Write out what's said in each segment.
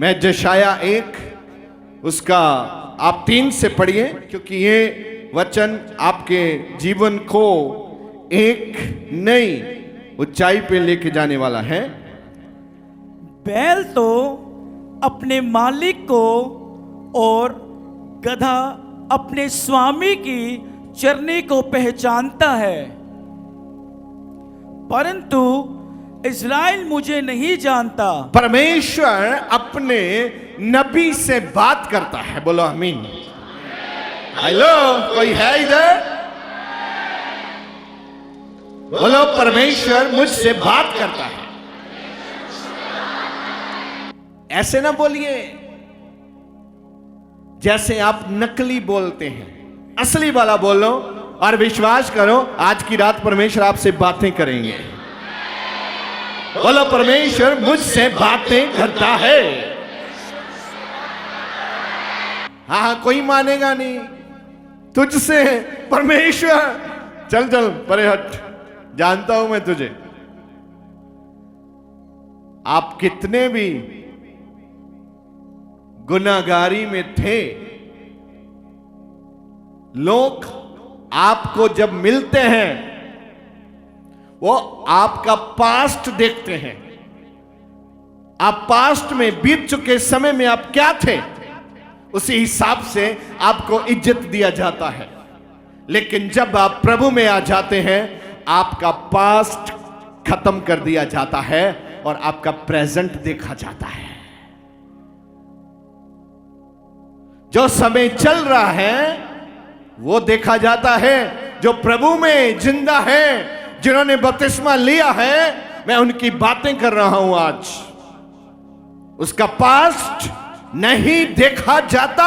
मैं जशाया 1 उसका आप 3 से पढ़िए, क्योंकि ये वचन आपके जीवन को एक नई ऊंचाई पे लेके जाने वाला है। बैल तो अपने मालिक को और गधा अपने स्वामी की चरनी को पहचानता है, परंतु इस्राएल मुझे नहीं जानता। परमेश्वर अपने नबी से बात करता है, बोलो आमीन। हेलो, कोई है इधर? बोलो, परमेश्वर मुझसे बात करता है। ऐसे ना बोलिए जैसे आप नकली बोलते हैं, असली वाला बोलो और विश्वास करो आज की रात परमेश्वर आपसे बातें करेंगे। बोलो, परमेश्वर मुझसे बातें करता है। हाँ, कोई मानेगा नहीं तुझसे। परमेश्वर चल चल परे हट, जानता हूं मैं तुझे। आप कितने भी गुनाहगारी में थे, लोग आपको जब मिलते हैं वो आपका पास्ट देखते हैं। आप पास्ट में बीत चुके समय में आप क्या थे, उसी हिसाब से आपको इज्जत दिया जाता है। लेकिन जब आप प्रभु में आ जाते हैं, आपका पास्ट खत्म कर दिया जाता है और आपका प्रेजेंट देखा जाता है। जो समय चल रहा है वो देखा जाता है। जो प्रभु में जिंदा है, जिन्होंने बपतिस्मा लिया है, मैं उनकी बातें कर रहा हूं आज। उसका पास्ट नहीं देखा जाता,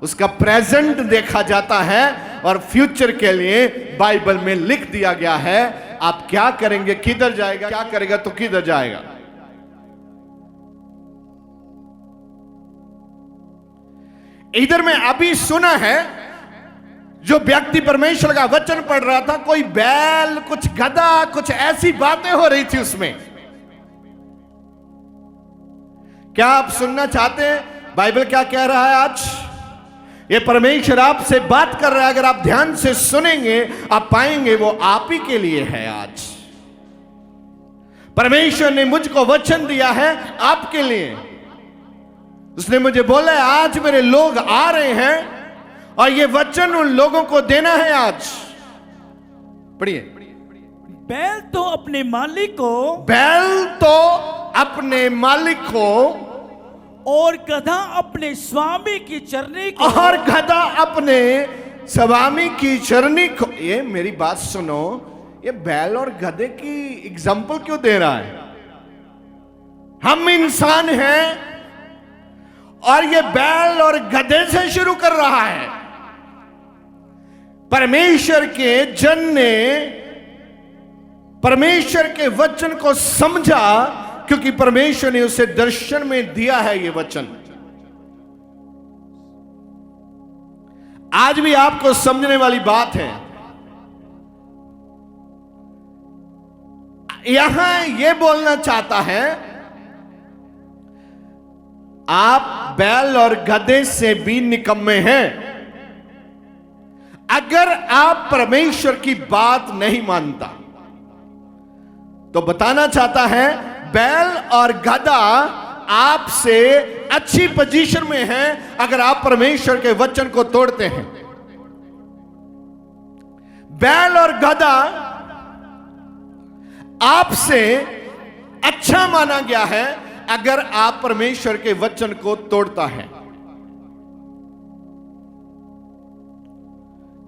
उसका प्रेजेंट देखा जाता है और फ्यूचर के लिए बाइबल में लिख दिया गया है। आप क्या करेंगे, किधर जाएगा, क्या करेगा तो किधर जाएगा। इधर में अभी सुना है, जो व्यक्ति परमेश्वर का वचन पढ़ रहा था, कोई बैल, कुछ गधा, कुछ ऐसी बातें हो रही थी उसमें। क्या आप सुनना चाहते हैं बाइबल क्या कह रहा है आज? ये परमेश्वर आपसे बात कर रहा है। अगर आप ध्यान से सुनेंगे, आप पाएंगे वो आप ही के लिए है। आज परमेश्वर ने मुझको वचन दिया है आपके लिए। उसने मुझे बोला है आज मेरे लोग आ रहे हैं और ये वचन उन लोगों को देना है आज। पढ़िए। बैल तो अपने मालिक को और गधा अपने स्वामी की चरनी को। ये मेरी बात सुनो, ये बैल और गधे की एग्जाम्पल क्यों दे रहा है? हम इंसान हैं और ये बैल और गधे से शुरू कर रहा है। परमेश्वर के जन ने परमेश्वर के वचन को समझा, क्योंकि परमेश्वर ने उसे दर्शन में दिया है ये वचन। आज भी आपको समझने वाली बात है। यहां यह बोलना चाहता है, आप बैल और गधे से भी निकम्मे हैं अगर आप परमेश्वर की बात नहीं मानता। तो बताना चाहता है, बैल और गधा आपसे अच्छी पोजीशन में है अगर आप परमेश्वर के वचन को तोड़ते हैं। बैल और गधा आपसे अच्छा माना गया है अगर आप परमेश्वर के वचन को तोड़ता है।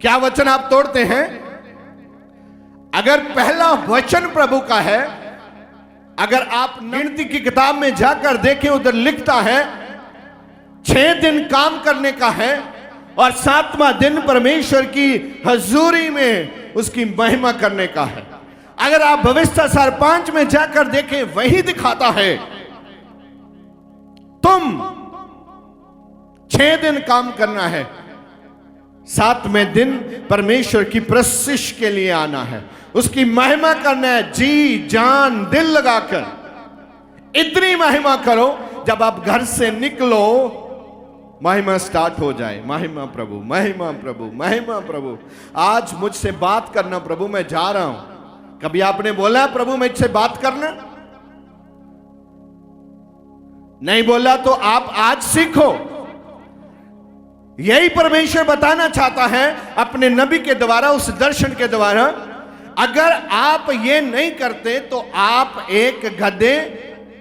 क्या वचन आप तोड़ते हैं? अगर पहला वचन प्रभु का है, अगर आप गिनती की किताब में जाकर देखें, उधर लिखता है 6 दिन काम करने का है और 7वां दिन परमेश्वर की हजूरी में उसकी महिमा करने का है। अगर आप भविष्य 5 में जाकर देखें, वही दिखाता है तुम 6 दिन काम करना है, 7वें दिन परमेश्वर की प्रशिश के लिए आना है, उसकी महिमा करना है जी जान दिल लगाकर। इतनी महिमा करो जब आप घर से निकलो महिमा स्टार्ट हो जाए। महिमा प्रभु, महिमा प्रभु, महिमा प्रभु। आज मुझसे बात करना प्रभु, मैं जा रहा हूं। कभी आपने बोला प्रभु मुझसे बात करना? नहीं बोला तो आप आज सीखो। यही परमेश्वर बताना चाहता है अपने नबी के द्वारा, उस दर्शन के द्वारा। अगर आप ये नहीं करते तो आप एक गधे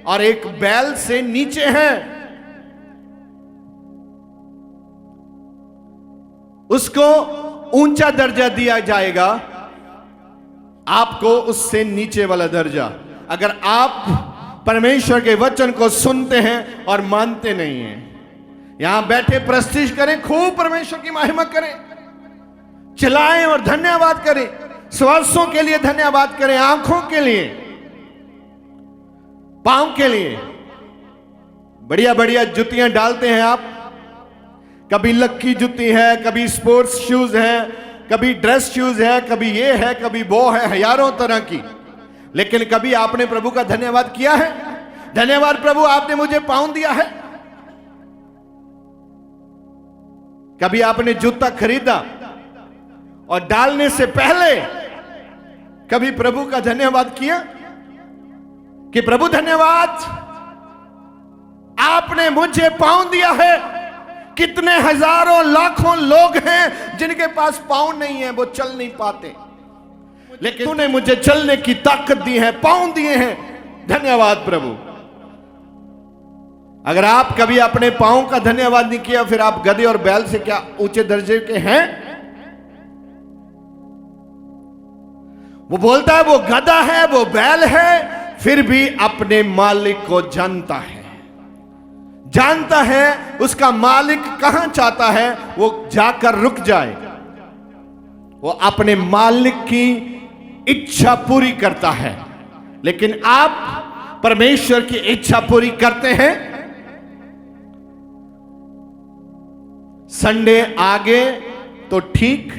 और एक बैल से नीचे हैं। उसको ऊंचा दर्जा दिया जाएगा, आपको उससे नीचे वाला दर्जा। अगर आप परमेश्वर के वचन को सुनते हैं और मानते नहीं हैं, यहां बैठे प्रस्तिश करें, खूब परमेश्वर की महिमा करें, चिल्लाएं और धन्यवाद करें, श्वासों के लिए धन्यवाद करें, आंखों के लिए, पांव के लिए। बढ़िया बढ़िया जुतियां डालते हैं आप, कभी लक्की जुती है, कभी स्पोर्ट्स शूज है, कभी ड्रेस शूज है, कभी ये है, कभी वो है, हजारों तरह की। लेकिन कभी आपने प्रभु का धन्यवाद किया है? धन्यवाद प्रभु, आपने मुझे पाँव दिया है। कभी आपने जूता खरीदा और डालने से पहले कभी प्रभु का धन्यवाद किया कि प्रभु धन्यवाद, आपने मुझे पाँव दिया है। कितने हजारों लाखों लोग हैं जिनके पास पाँव नहीं है, वो चल नहीं पाते, लेकिन तूने मुझे चलने की ताकत दी है, पाँव दिए हैं। धन्यवाद प्रभु। अगर आप कभी अपने पाँव का धन्यवाद नहीं किया, फिर आप गधे और बैल से क्या ऊंचे दर्जे के हैं? वो बोलता है वो गधा है, वो बैल है, फिर भी अपने मालिक को जानता है, जानता है उसका मालिक कहां चाहता है वो जाकर रुक जाए। वो अपने मालिक की इच्छा पूरी करता है। लेकिन आप परमेश्वर की इच्छा पूरी करते हैं? संडे आगे तो ठीक,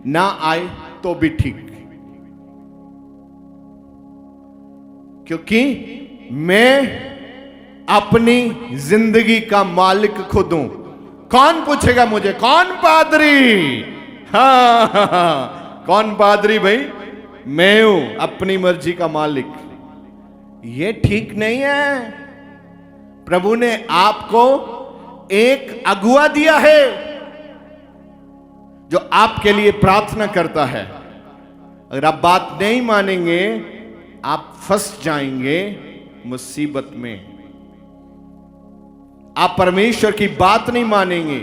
ना आए तो भी ठीक, क्योंकि मैं अपनी जिंदगी का मालिक खुद हूं। कौन पूछेगा मुझे? कौन पादरी? हाँ, कौन पादरी भाई? मैं हूं अपनी मर्जी का मालिक। ये ठीक नहीं है। प्रभु ने आपको एक अगुआ दिया है जो आपके लिए प्रार्थना करता है। अगर आप बात नहीं मानेंगे, आप फंस जाएंगे मुसीबत में। आप परमेश्वर की बात नहीं मानेंगे,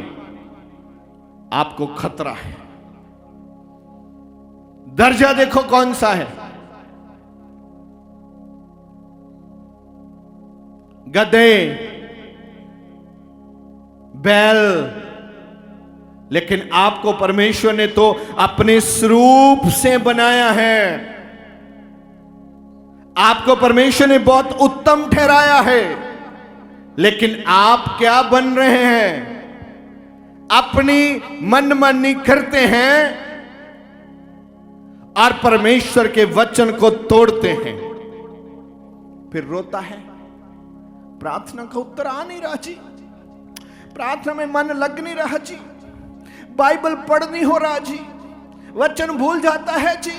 आपको खतरा है। दर्जा देखो कौन सा है? गधे, बैल। लेकिन आपको परमेश्वर ने तो अपने स्वरूप से बनाया है। आपको परमेश्वर ने बहुत उत्तम ठहराया है। लेकिन आप क्या बन रहे हैं? अपनी मनमानी करते हैं और परमेश्वर के वचन को तोड़ते हैं। फिर रोता है, प्रार्थना का उत्तर आ नहीं रहा जी, प्रार्थना में मन लग नहीं रहा जी, बाइबल पढ़ नहीं हो रहा जी, वचन भूल जाता है जी,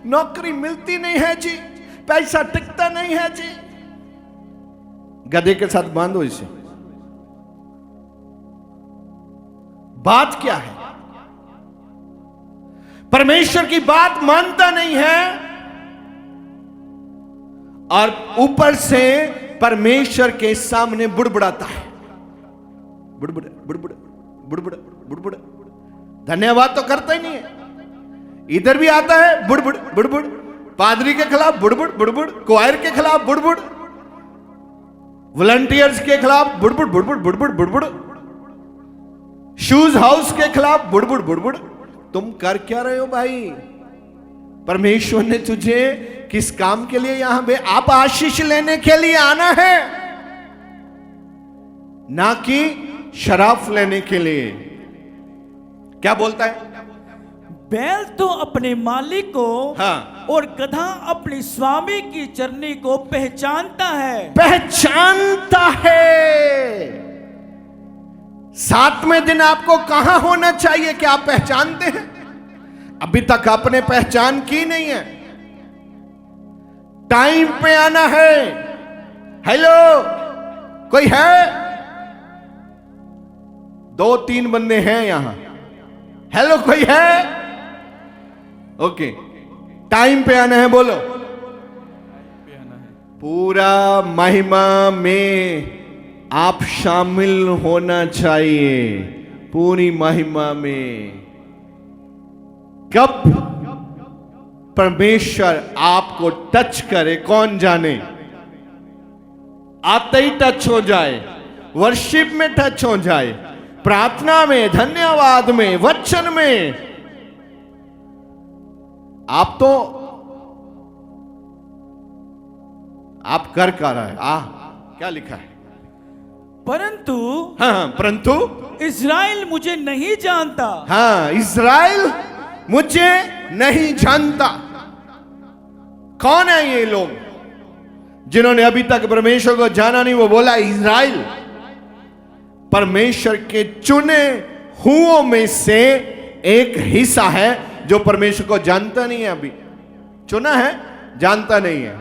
नौकरी मिलती नहीं है जी, पैसा टिकता नहीं है जी। गधे के साथ बांधो इसे। बात क्या है? परमेश्वर की बात मानता नहीं है और ऊपर से परमेश्वर के सामने बुड़बुड़ाता है। बुड़बुड़ बुड़बुड़ बुड़बुड़ बुड़बुड़। धन्यवाद तो करता ही नहीं है। इधर भी आता है बुड़बुड़ बुड़बुड़, पादरी के खिलाफ बुड़बुड़ बुड़बुड़, क्वायर के खिलाफ बुड़बुड़, वॉलंटियर्स के खिलाफ बुड़बुड़ बुड़बुड़ बुड़बुड़ बुड़बुड़, शूज हाउस के खिलाफ बुड़बुड़ बुड़बुड़। तुम कर क्या रहे हो भाई? परमेश्वर ने तुझे किस काम के लिए यहां पे? आप आशीष लेने के लिए आना है, ना कि शराफ लेने के लिए। क्या बोलता है? बैल तो अपने मालिक को हाँ। और गधा अपने स्वामी की चरनी को पहचानता है। पहचानता है। सातवें दिन आपको कहां होना चाहिए कि आप पहचानते हैं? अभी तक आपने पहचान की नहीं है। टाइम पे आना है। हेलो, कोई है? 2-3 बंदे हैं यहां। हेलो, कोई है? ओके, टाइम पे आना है। बोलो, पूरा महिमा में आप शामिल होना चाहिए। पूरी महिमा में कब परमेश्वर आपको टच करे कौन जाने। आते ही टच हो जाए, वर्शिप में टच हो जाए, प्रार्थना में, धन्यवाद में, वचन में। आप तो आप कर रहा है। क्या लिखा है? परंतु हाँ, परंतु इज़राइल मुझे नहीं जानता। हाँ, इज़राइल मुझे नहीं जानता। कौन है ये लोग जिन्होंने अभी तक परमेश्वर को जाना नहीं? वो बोला इज़राइल परमेश्वर के चुने हुओं में से एक हिस्सा है जो परमेश्वर को जानता नहीं है। अभी चुना है, जानता नहीं है।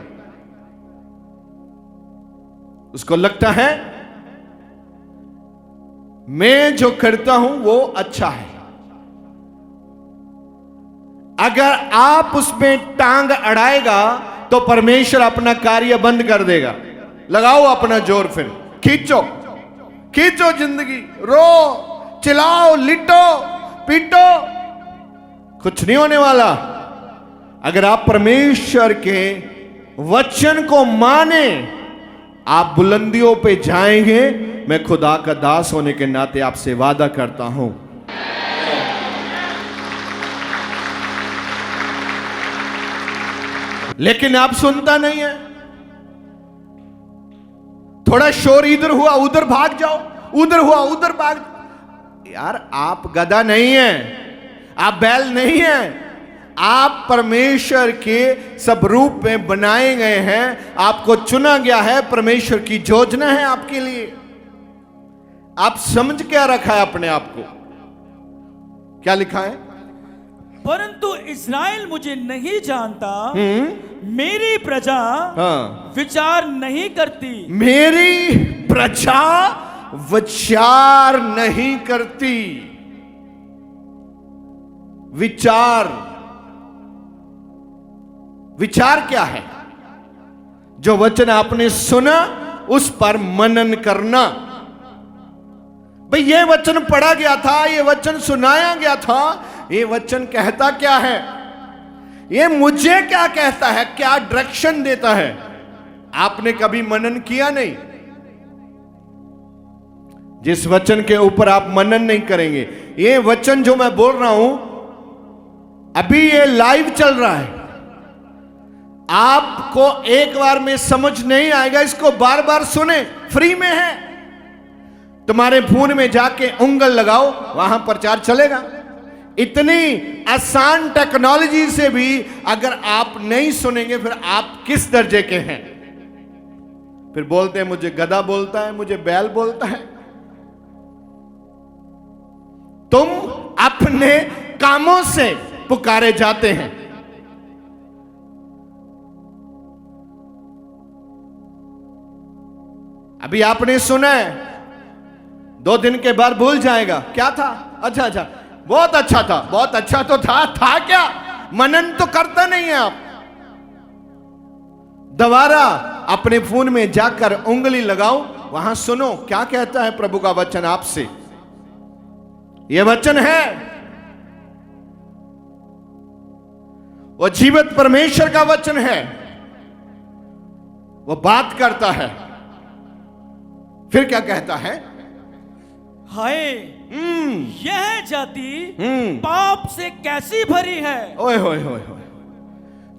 उसको लगता है मैं जो करता हूं वो अच्छा है। अगर आप उसमें टांग अड़ाएगा तो परमेश्वर अपना कार्य बंद कर देगा। लगाओ अपना जोर, फिर खींचो खींचो जिंदगी, रो, चिल्लाओ, लिटो, पीटो, कुछ नहीं होने वाला। अगर आप परमेश्वर के वचन को माने, आप बुलंदियों पे जाएंगे। मैं खुदा का दास होने के नाते आपसे वादा करता हूं। लेकिन आप सुनता नहीं है। थोड़ा शोर इधर हुआ उधर भाग जाओ, उधर हुआ उधर भाग। यार, आप गधा नहीं है, आप बैल नहीं है। आप परमेश्वर के सब रूप में बनाए गए हैं। आपको चुना गया है। परमेश्वर की योजना है आपके लिए। आप समझ क्या रखा है अपने आप को? क्या लिखा है? परंतु इज़राइल मुझे नहीं जानता, मेरी प्रजा विचार नहीं करती। मेरी प्रजा विचार नहीं करती। विचार क्या है? जो वचन आपने सुना उस पर मनन करना। भाई, ये वचन पढ़ा गया था, ये वचन सुनाया गया था, ये वचन कहता क्या है? ये मुझे क्या कहता है? क्या डायरेक्शन देता है? आपने कभी मनन किया नहीं? जिस वचन के ऊपर आप मनन नहीं करेंगे, ये वचन जो मैं बोल रहा हूं अभी ये लाइव चल रहा है। आपको एक बार में समझ नहीं आएगा, इसको बार बार सुने। फ्री में है। तुम्हारे फोन में जाके उंगल लगाओ, वहां प्रचार चलेगा। इतनी आसान टेक्नोलॉजी से भी अगर आप नहीं सुनेंगे, फिर आप किस दर्जे के हैं? फिर बोलते हैं मुझे गधा बोलता है, मुझे बैल बोलता है। तुम अपने कामों से पुकारे जाते हैं। अभी आपने सुना है, 2 दिन के बाद भूल जाएगा। क्या था? अच्छा, बहुत अच्छा था। बहुत अच्छा तो था क्या? मनन तो करता नहीं है आप। दोबारा अपने फोन में जाकर उंगली लगाओ, वहां सुनो क्या कहता है प्रभु का वचन आपसे। यह वचन है, वो जीवित परमेश्वर का वचन है। वो बात करता है। फिर क्या कहता है? हाय, यह जाति पाप से कैसी भरी है। ओए होए होए होए,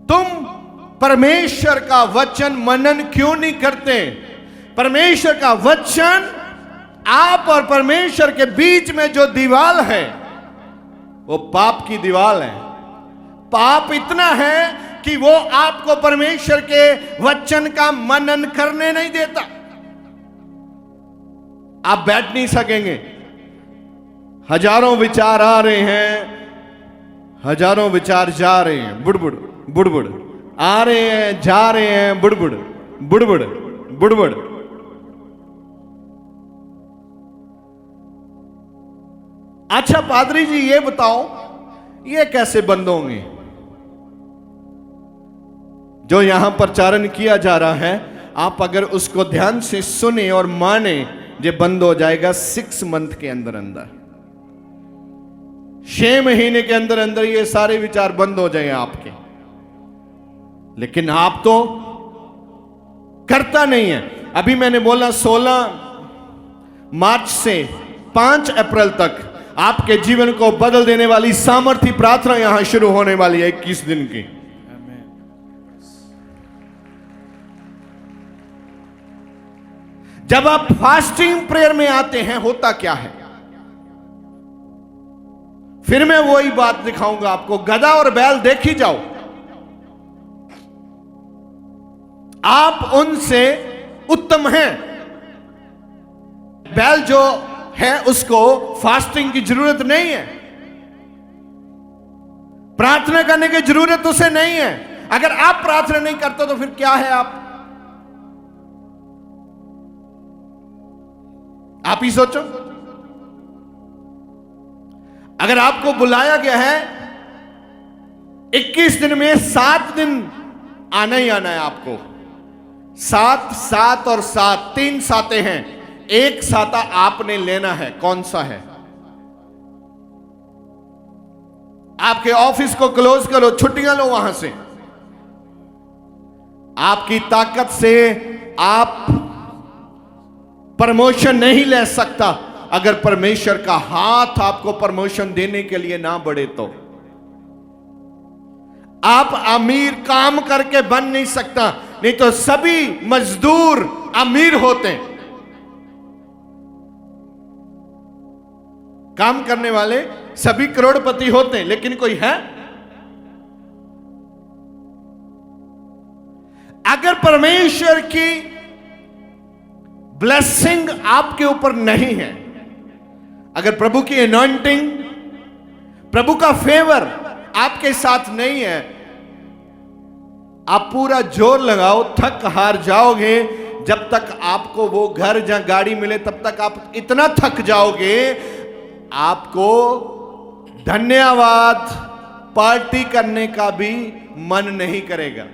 तुम परमेश्वर का वचन मनन क्यों नहीं करते? परमेश्वर का वचन, आप और परमेश्वर के बीच में जो दीवार है वो पाप की दीवार है। पाप इतना है कि वो आपको परमेश्वर के वचन का मनन करने नहीं देता। आप बैठ नहीं सकेंगे। हजारों विचार आ रहे हैं, हजारों विचार जा रहे हैं, बुड़बुड़ बुड़बुड़ आ रहे हैं, जा रहे हैं, बुड़बुड़ बुड़बुड़ बुड़बुड़। अच्छा पादरी जी ये बताओ, ये कैसे बंद होंगे? जो यहां प्रचारण किया जा रहा है, आप अगर उसको ध्यान से सुने और माने, ये बंद हो जाएगा 6 मंथ के अंदर अंदर। 6 महीने के अंदर अंदर ये सारे विचार बंद हो जाएंगे आपके। लेकिन आप तो करता नहीं है। अभी मैंने बोला 16 मार्च से 5 अप्रैल तक आपके जीवन को बदल देने वाली सामर्थ्य प्रार्थना यहां शुरू होने वाली है 21 दिन की। जब आप फास्टिंग प्रेयर में आते हैं, होता क्या है? फिर मैं वही बात दिखाऊंगा आपको। गधा और बैल देख ही जाओ, आप उनसे उत्तम हैं। बैल जो है उसको फास्टिंग की जरूरत नहीं है, प्रार्थना करने की जरूरत उसे नहीं है। अगर आप प्रार्थना नहीं करते तो फिर क्या है? आप ही सोचो। अगर आपको बुलाया गया है 21 दिन में 7 दिन आना ही आना है आपको। 7, 7 और 7, 3 साते हैं। एक साता आपने लेना है। कौन सा है? आपके ऑफिस को क्लोज करो, छुट्टियां लो वहां से। आपकी ताकत से आप प्रमोशन नहीं ले सकता अगर परमेश्वर का हाथ आपको प्रमोशन देने के लिए ना बढ़े तो। आप अमीर काम करके बन नहीं सकता, नहीं तो सभी मजदूर अमीर होते हैं। काम करने वाले सभी करोड़पति होते हैं, लेकिन कोई है? अगर परमेश्वर की ब्लेसिंग आपके ऊपर नहीं है, अगर प्रभु की अनॉइंटिंग, प्रभु का फेवर आपके साथ नहीं है, आप पूरा जोर लगाओ, थक हार जाओगे। जब तक आपको वो घर या गाड़ी मिले तब तक आप इतना थक जाओगे, आपको धन्यवाद पार्टी करने का भी मन नहीं करेगा।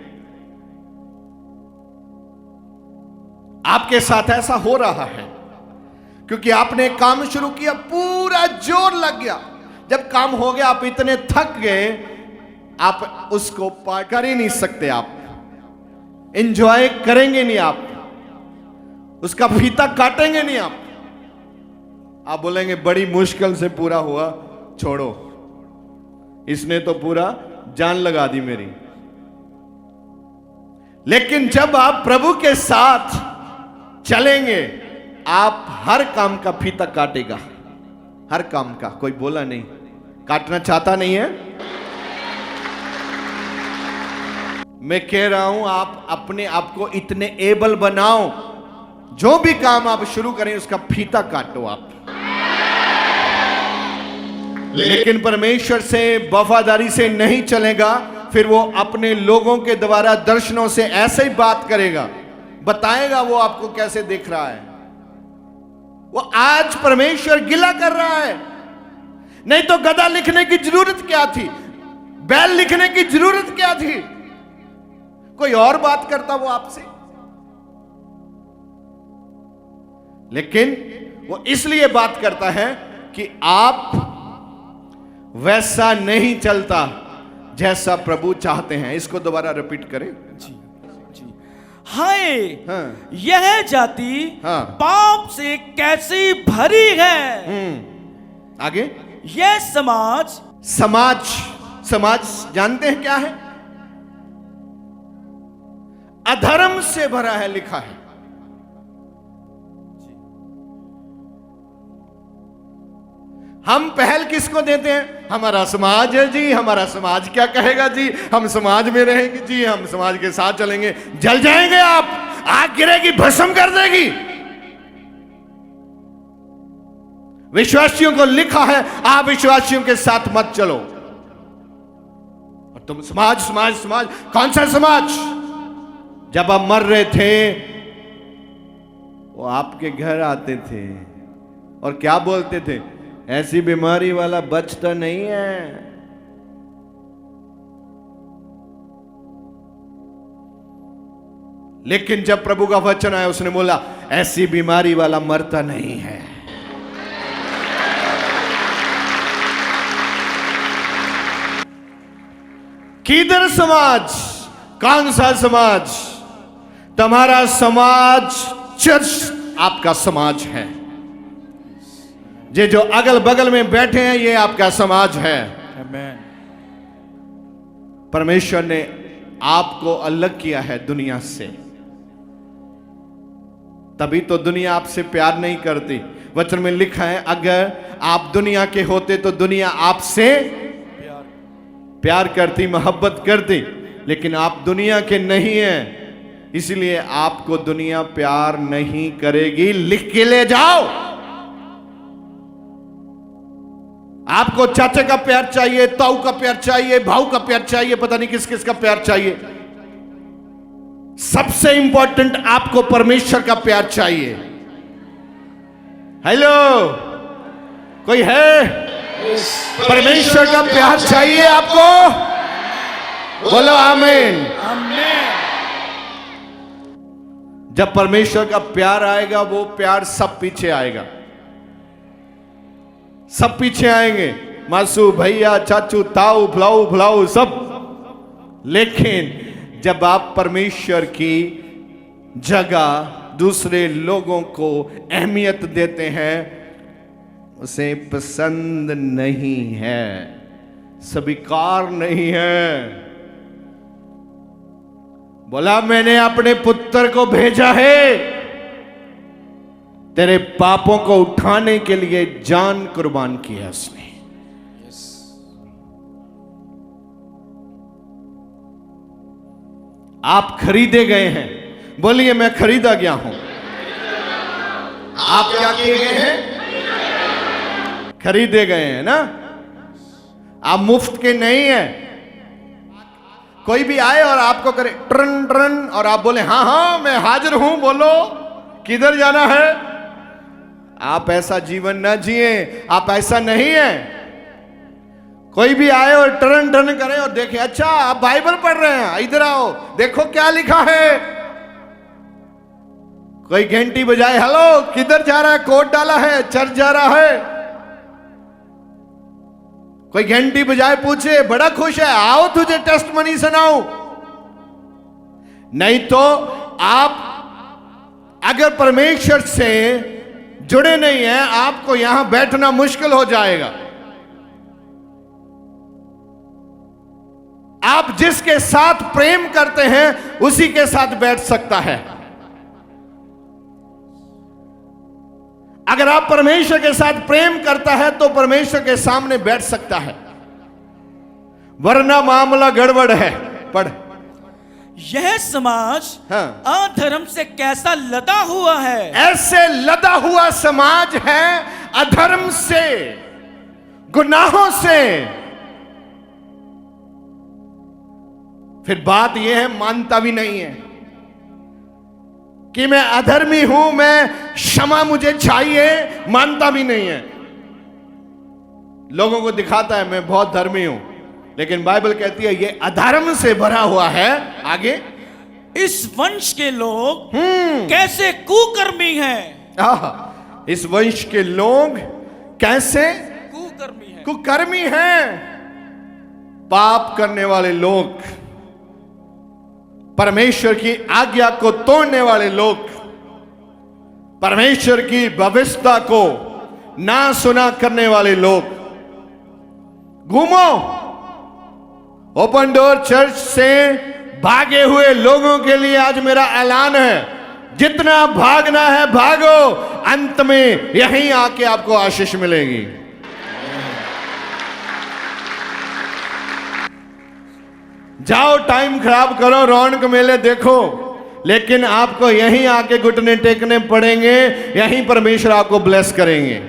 आपके साथ ऐसा हो रहा है क्योंकि आपने काम शुरू किया, पूरा जोर लग गया। जब काम हो गया आप इतने थक गए, आप उसको पार कर ही नहीं सकते, आप एंजॉय करेंगे नहीं, आप उसका फीता काटेंगे नहीं। आप बोलेंगे बड़ी मुश्किल से पूरा हुआ, छोड़ो, इसने तो पूरा जान लगा दी मेरी। लेकिन जब आप प्रभु के साथ चलेंगे, आप हर काम का फीता काटेगा, हर काम का। कोई बोला नहीं, काटना चाहता नहीं है? मैं कह रहा हूं आप अपने आप को इतने एबल बनाओ, जो भी काम आप शुरू करें उसका फीता काटो आप। लेकिन परमेश्वर से वफादारी से नहीं चलेगा, फिर वो अपने लोगों के द्वारा दर्शनों से ऐसे ही बात करेगा, बताएगा वो आपको कैसे देख रहा है। वो आज परमेश्वर गिला कर रहा है। नहीं तो गधा लिखने की जरूरत क्या थी? बैल लिखने की जरूरत क्या थी? कोई और बात करता वो आपसे। लेकिन वो इसलिए बात करता है कि आप वैसा नहीं चलता जैसा प्रभु चाहते हैं। इसको दोबारा रिपीट करें। जी जी। हाय, हाँ। यह जाति हाँ। पाप से कैसी भरी है। आगे। यह समाज, समाज जानते हैं क्या है? अधर्म से भरा है, लिखा है। हम पहल किसको देते हैं? हमारा समाज है जी, हमारा समाज क्या कहेगा जी, हम समाज में रहेंगे जी, हम समाज के साथ चलेंगे। जल जाएंगे आप, आग गिरेगी, भस्म कर देगी। विश्वासियों को लिखा है आप विश्वासियों के साथ मत चलो। और तुम समाज समाज समाज, कौन सा समाज? जब आप मर रहे थे वो आपके घर आते थे और क्या बोलते थे? ऐसी बीमारी वाला बचता नहीं है। लेकिन जब प्रभु का वचन आया उसने बोला ऐसी बीमारी वाला मरता नहीं है। किधर समाज? कौन सा समाज? तुम्हारा समाज चर्च आपका समाज है। ये जो अगल बगल में बैठे हैं ये आपका समाज है। आमीन। परमेश्वर ने आपको अलग किया है दुनिया से, तभी तो दुनिया आपसे प्यार नहीं करती। वचन में लिखा है अगर आप दुनिया के होते तो दुनिया आपसे प्यार करती, मोहब्बत करती, लेकिन आप दुनिया के नहीं हैं, इसलिए आपको दुनिया प्यार नहीं करेगी। लिख के ले जाओ। आपको चाचा का प्यार चाहिए, ताऊ का प्यार चाहिए, भाऊ का प्यार चाहिए, पता नहीं किस किस का प्यार चाहिए। सबसे इंपॉर्टेंट आपको परमेश्वर का प्यार चाहिए। हेलो, कोई है? परमेश्वर का प्यार चाहिए आपको? बोलो आमीन। आमीन। जब परमेश्वर का प्यार आएगा वो प्यार सब पीछे आएगा, सब पीछे आएंगे, मासू, भैया, चाचू, ताऊ, फलाऊ फलाऊ सब। लेकिन जब आप परमेश्वर की जगह दूसरे लोगों को अहमियत देते हैं, उसे पसंद नहीं है, स्वीकार नहीं है। बोला मैंने अपने पुत्र को भेजा है तेरे पापों को उठाने के लिए, जान कुर्बान किया उसने। आप खरीदे गए हैं। बोलिए मैं खरीदा गया हूं। आप क्या किए गए हैं? खरीदे गए हैं ना। आप मुफ्त के नहीं हैं। कोई भी आए और आपको करे ट्रन ट्रन और आप बोले हाँ हाँ मैं हाजिर हूं, बोलो किधर जाना है। आप ऐसा जीवन ना जिए, आप ऐसा नहीं है। कोई भी आए और टर्न टर्न करे और देखे अच्छा आप बाइबल पढ़ रहे हैं, इधर आओ देखो क्या लिखा है। कोई घंटी बजाए, हेलो किधर जा रहा है, कोट डाला है, चर्च जा रहा है। कोई घंटी बजाए पूछे बड़ा खुश है, आओ तुझे टेस्टमनी सुनाऊं। नहीं तो आप अगर परमेश्वर से जुड़े नहीं हैं, आपको यहां बैठना मुश्किल हो जाएगा। आप जिसके साथ प्रेम करते हैं उसी के साथ बैठ सकता है। अगर आप परमेश्वर के साथ प्रेम करता है तो परमेश्वर के सामने बैठ सकता है, वरना मामला गड़बड़ है। पढ़। यह समाज हाँ। अधर्म से कैसा लदा हुआ है। ऐसे लदा हुआ समाज है अधर्म से, गुनाहों से। फिर बात यह है मानता भी नहीं है कि मैं अधर्मी हूं, मैं क्षमा मुझे चाहिए, मानता भी नहीं है। लोगों को दिखाता है मैं बहुत धर्मी हूं, लेकिन बाइबल कहती है ये अधर्म से भरा हुआ है। आगे, इस वंश के लोग कैसे कुकर्मी हैं। इस वंश के लोग कैसे कुकर्मी हैं। कुकर्मी हैं, पाप करने वाले लोग, परमेश्वर की आज्ञा को तोड़ने वाले लोग, परमेश्वर की व्यवस्था को ना सुना करने वाले लोग। घूमो, ओपन डोर चर्च से भागे हुए लोगों के लिए आज मेरा ऐलान है, जितना भागना है भागो, अंत में यहीं आके आपको आशीष मिलेगी। जाओ टाइम खराब करो, रौनक मेले देखो, लेकिन आपको यहीं आके घुटने टेकने पड़ेंगे, यहीं परमेश्वर आपको ब्लेस करेंगे।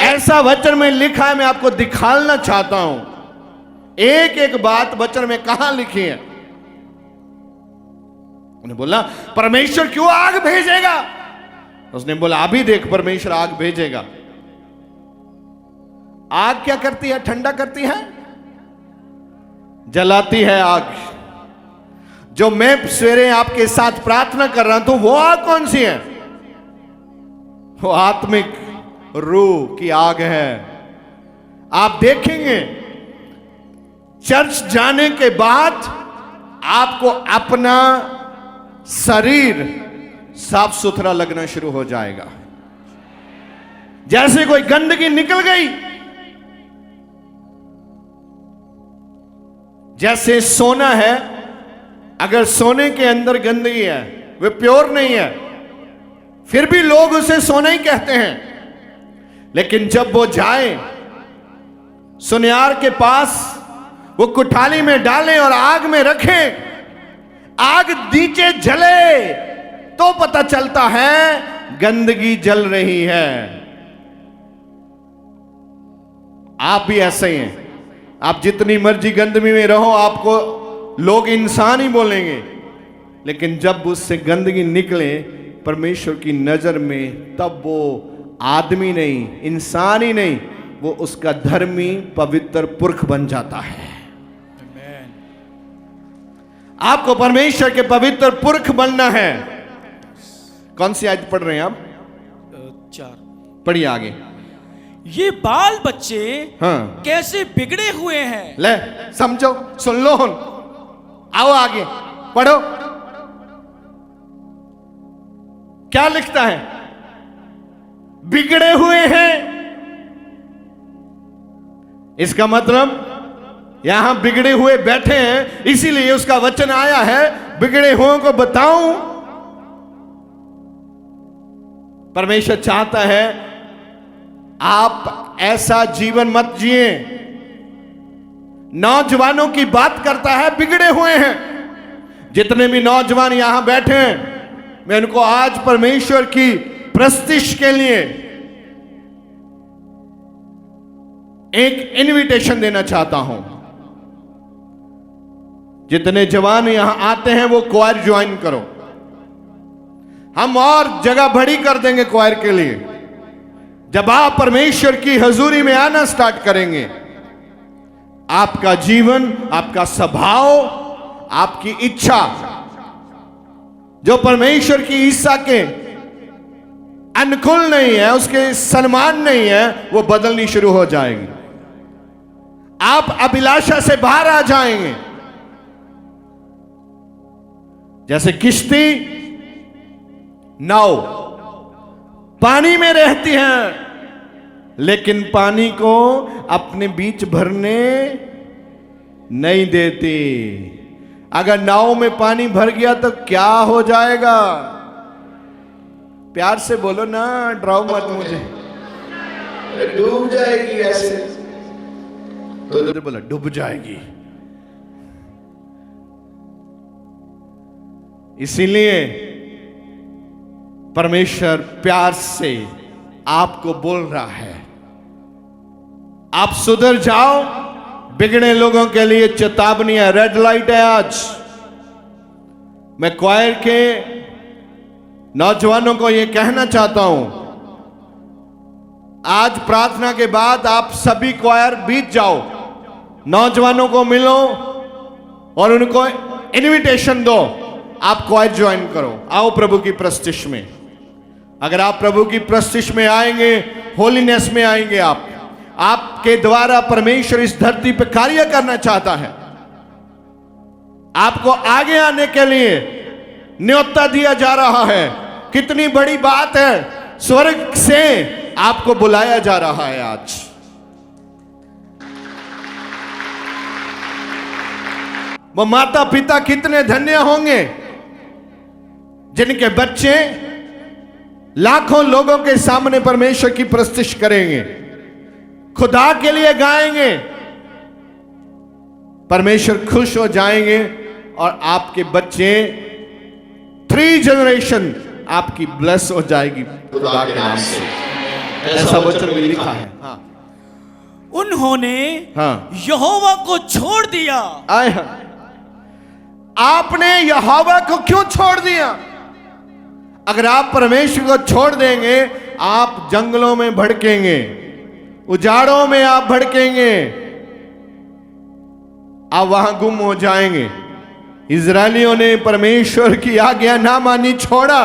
ऐसा वचन में लिखा है, मैं आपको दिखाना चाहता हूं। एक एक बात वचन में कहां लिखी है। उन्हें बोला परमेश्वर क्यों आग भेजेगा? उसने बोला अभी देख, परमेश्वर आग भेजेगा। आग क्या करती है? ठंडा करती है, जलाती है आग। जो मैं सवेरे आपके साथ प्रार्थना कर रहा हूं, तो वो आग कौन सी है? वो आत्मिक रूह की आग है। आप देखेंगे चर्च जाने के बाद आपको अपना शरीर साफ सुथरा लगना शुरू हो जाएगा। जैसे कोई गंदगी निकल गई, जैसे सोना है, अगर सोने के अंदर गंदगी है, वे प्योर नहीं है, फिर भी लोग उसे सोना ही कहते हैं। लेकिन जब वो जाए सुनियार के पास, वो कुठाली में डालें और आग में रखें, आग नीचे जले तो पता चलता है गंदगी जल रही है। आप भी ऐसे ही हैं। आप जितनी मर्जी गंदगी में रहो, आपको लोग इंसान ही बोलेंगे, लेकिन जब उससे गंदगी निकले परमेश्वर की नजर में, तब वो आदमी नहीं, इंसान ही नहीं, वो उसका धर्मी पवित्र पुरख बन जाता है। आपको परमेश्वर के पवित्र पुरख बनना है। कौन सी आयत पढ़ रहे हैं आप? 4। पढ़िए आगे। ये बाल बच्चे हाँ, कैसे बिगड़े हुए हैं। ले समझो, सुन लो। आओ आगे पढ़ो, क्या लिखता है? बिगड़े हुए हैं। इसका मतलब यहां बिगड़े हुए बैठे हैं, इसीलिए उसका वचन आया है, बिगड़े हुओं को बताऊं। परमेश्वर चाहता है आप ऐसा जीवन मत जिए। नौजवानों की बात करता है, बिगड़े हुए हैं। जितने भी नौजवान यहां बैठे हैं, मैं उनको आज परमेश्वर की प्रस्तिश के लिए एक इनविटेशन देना चाहता हूं। जितने जवान यहां आते हैं वो क्वायर ज्वाइन करो। हम और जगह बड़ी कर देंगे क्वायर के लिए। जब आप परमेश्वर की हजूरी में आना स्टार्ट करेंगे, आपका जीवन, आपका स्वभाव, आपकी इच्छा, जो परमेश्वर की इच्छा के अनुकूल नहीं है, उसके सम्मान नहीं है, वो बदलनी शुरू हो जाएगी। आप अभिलाषा से बाहर आ जाएंगे। जैसे किश्ती, नाव पानी में रहती है, लेकिन पानी को अपने बीच भरने नहीं देती। अगर नाव में पानी भर गया तो क्या हो जाएगा? प्यार से बोलो ना, डराओ मत मुझे। डूब जाएगी ऐसे। तो बोला डूब जाएगी। इसीलिए परमेश्वर प्यार से आपको बोल रहा है, आप सुधर जाओ। बिगड़े लोगों के लिए चेतावनी है, रेड लाइट है आज। मैं क्वायर के नौजवानों को यह कहना चाहता हूं, आज प्रार्थना के बाद आप सभी क्वायर बीत जाओ, नौजवानों को मिलो और उनको इनविटेशन दो, आप क्वायर ज्वाइन करो। आओ प्रभु की प्रस्तिश में। अगर आप प्रभु की प्रस्तिश में आएंगे, होलीनेस में आएंगे, आपके द्वारा परमेश्वर इस धरती पर कार्य करना चाहता है। आपको आगे आने के लिए न्योता दिया जा रहा है। कितनी बड़ी बात है, स्वर्ग से आपको बुलाया जा रहा है आज। वो माता पिता कितने धन्य होंगे जिनके बच्चे लाखों लोगों के सामने परमेश्वर की प्रस्तिश करेंगे, खुदा के लिए गाएंगे। परमेश्वर खुश हो जाएंगे और आपके बच्चे 3 जनरेशन आपकी ब्लेस हो जाएगी खुदा के नाम से। ऐसा वचन में लिखा है। हाँ। उन्होंने हाँ। यहोवा को छोड़ दिया। आए हाँ। आपने यहोवा को क्यों छोड़ दिया? अगर आप परमेश्वर को छोड़ देंगे, आप जंगलों में भड़केंगे, उजाड़ों में आप भड़केंगे, आप वहां गुम हो जाएंगे। इजरायलियों ने परमेश्वर की आज्ञा ना मानी, छोड़ा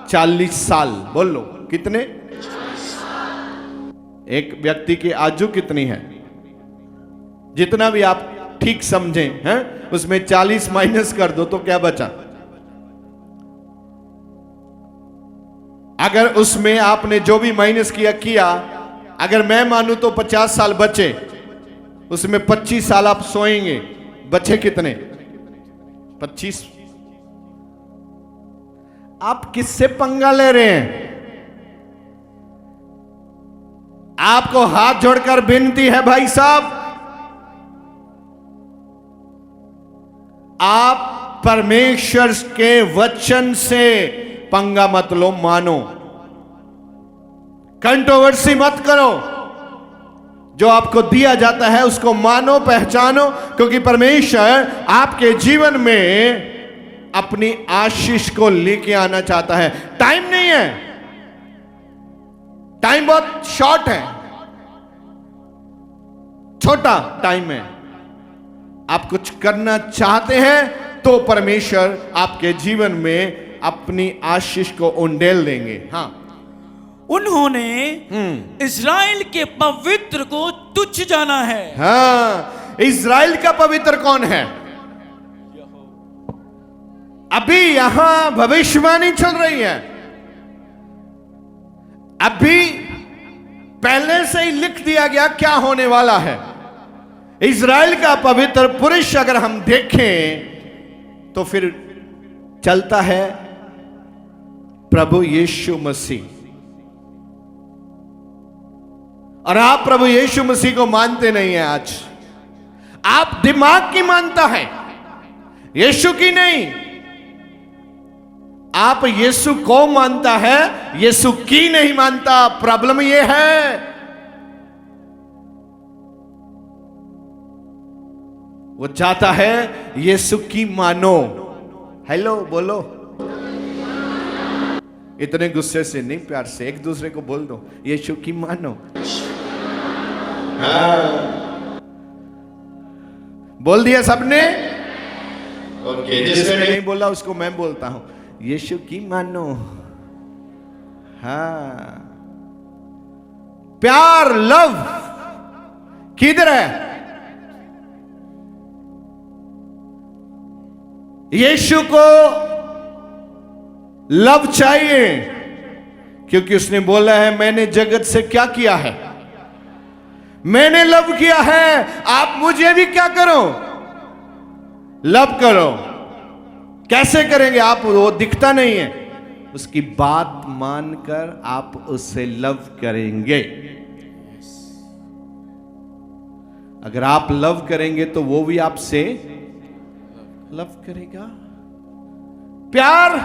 40 साल। बोल लो कितने? एक व्यक्ति की आयु कितनी है? जितना भी आप ठीक समझें हैं, उसमें 40 माइनस कर दो तो क्या बचा? अगर उसमें आपने जो भी माइनस किया, अगर मैं मानूं तो 50 साल बचे, उसमें 25 साल आप सोएंगे, बचे कितने? 25। आप किससे पंगा ले रहे हैं? आपको हाथ जोड़कर विनती है भाई साहब, आप परमेश्वर के वचन से पंगा मत लो, मानो। कंट्रोवर्सी मत करो। जो आपको दिया जाता है उसको मानो, पहचानो, क्योंकि परमेश्वर आपके जीवन में अपनी आशीष को लेके आना चाहता है। टाइम नहीं है, टाइम बहुत शॉर्ट है, छोटा टाइम है। आप कुछ करना चाहते हैं तो परमेश्वर आपके जीवन में अपनी आशीष को उंडेल देंगे। हाँ। उन्होंने इस्राएल के पवित्र को तुच्छ जाना है। हाँ, इस्राएल का पवित्र कौन है? अभी यहां भविष्यवाणी चल रही है। अभी पहले से ही लिख दिया गया क्या होने वाला है। इस्राएल का पवित्र पुरुष अगर हम देखें तो फिर चलता है प्रभु यीशु मसीह। और आप प्रभु यीशु मसीह को मानते नहीं हैं। आज आप दिमाग की मानता है, यीशु की नहीं। आप यीशु को मानता है, यीशु की नहीं मानता। प्रॉब्लम यह है। वो चाहता है यीशु की मानो। हेलो बोलो। इतने गुस्से से नहीं, प्यार से एक दूसरे को बोल दो, यीशु की मानो। बोल दिया सबने? ओके, जिसने नहीं बोला उसको मैं बोलता हूं, यीशु की मानो। हाँ, प्यार, लव किधर है? यीशु को लव चाहिए, क्योंकि उसने बोला है मैंने जगत से क्या किया है, मैंने लव किया है। आप मुझे भी क्या करो, लव करो। कैसे करेंगे आप? वो दिखता नहीं है, उसकी बात मानकर आप उससे लव करेंगे। अगर आप लव करेंगे तो वो भी आपसे लव करेगा। प्यार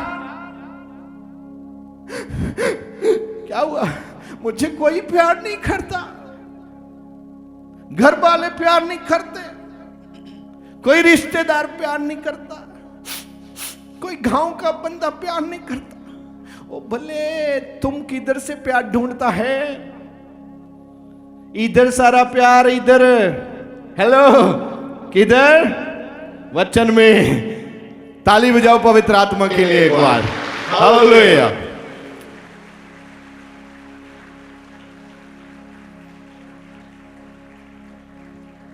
क्या हुआ? मुझे कोई प्यार नहीं करता, घर वाले प्यार नहीं करते, कोई रिश्तेदार प्यार नहीं करता, कोई गांव का बंदा प्यार नहीं करता। ओ भले तुम किधर से प्यार ढूंढता है? इधर सारा प्यार, इधर। हेलो, किधर? वचन में। ताली बजाओ पवित्र आत्मा के लिए एक बार। हालेलुया।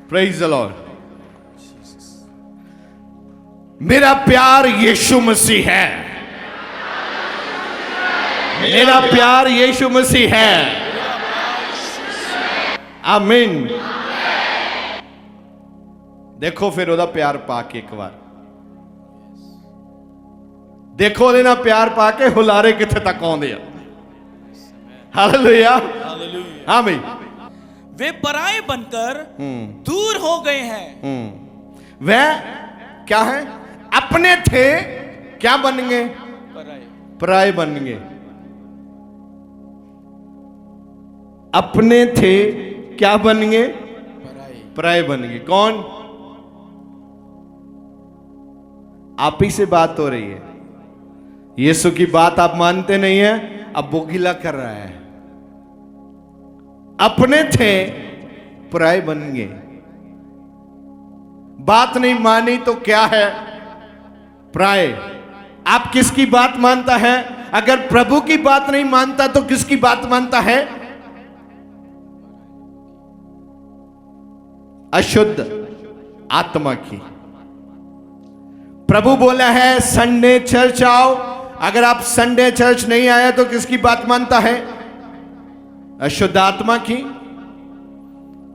Praise the Lord. मेरा प्यार यीशु मसीह है। मेरा प्यार यीशु मसीह है। आमीन। देखो फिर ओदा प्यार पाके एक बार देखो लेना, प्यार पाके हुलारे किथे तक आउंदे आ। हालेलुया। आमीन। वे पराए बनकर दूर हो गए हैं। वह क्या है? अपने थे, क्या बन गए? पराए बन गए। अपने थे, क्या बन गए? पराए बन गए। कौन? आप ही से बात हो रही है। यीशु की बात आप मानते नहीं है, अब वो गिला कर रहा है। अपने थे, पराए बन गए। बात नहीं मानी तो क्या है? पराए। आप किसकी बात मानता है? अगर प्रभु की बात नहीं मानता तो किसकी बात मानता है? अशुद्ध आत्मा की। प्रभु बोला है संडे चर्च आओ। अगर आप संडे चर्च नहीं आया तो किसकी बात मानता है? अशुद्ध आत्मा की।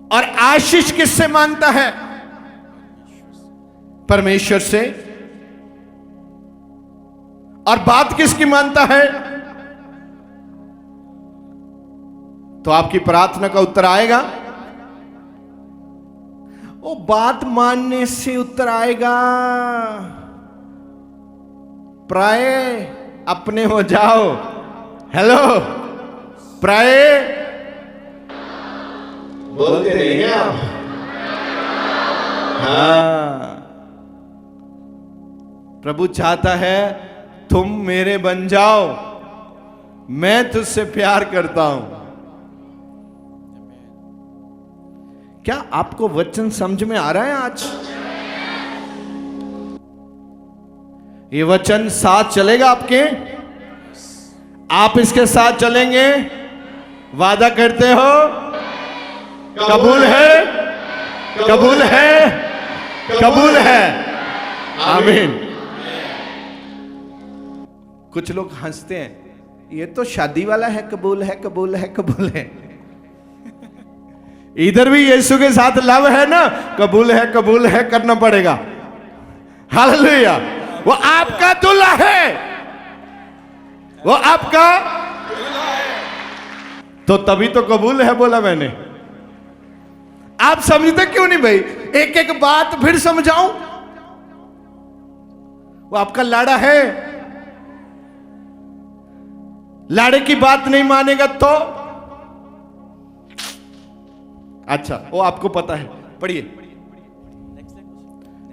और आशीष किससे मानता है? परमेश्वर से। और बात किसकी मानता है? तो आपकी प्रार्थना का उत्तर आएगा। वो बात मानने से उत्तर आएगा। प्राय अपने हो जाओ। हेलो प्राय बोलते नहीं हैं आप। हाँ, प्रभु चाहता है तुम मेरे बन जाओ, मैं तुझसे प्यार करता हूं। क्या आपको वचन समझ में आ रहा है? आज ये वचन साथ चलेगा आपके? आप इसके साथ चलेंगे? वादा करते हो? कबूल है? कबूल है? कबूल है? आमीन। कुछ लोग हंसते हैं, ये तो शादी वाला है, कबूल है, कबूल है, कबूल है। इधर भी यीशु के साथ लव है ना, कबूल है करना पड़ेगा। हालेलुया। वो आपका दूल्हा है, वो आपका, तो तभी तो कबूल है बोला मैंने। आप समझते क्यों नहीं भाई? एक एक बात फिर समझाऊं। वो आपका लाड़ा है, लाड़े की बात नहीं मानेगा तो अच्छा, वो आपको पता है, पढ़िए।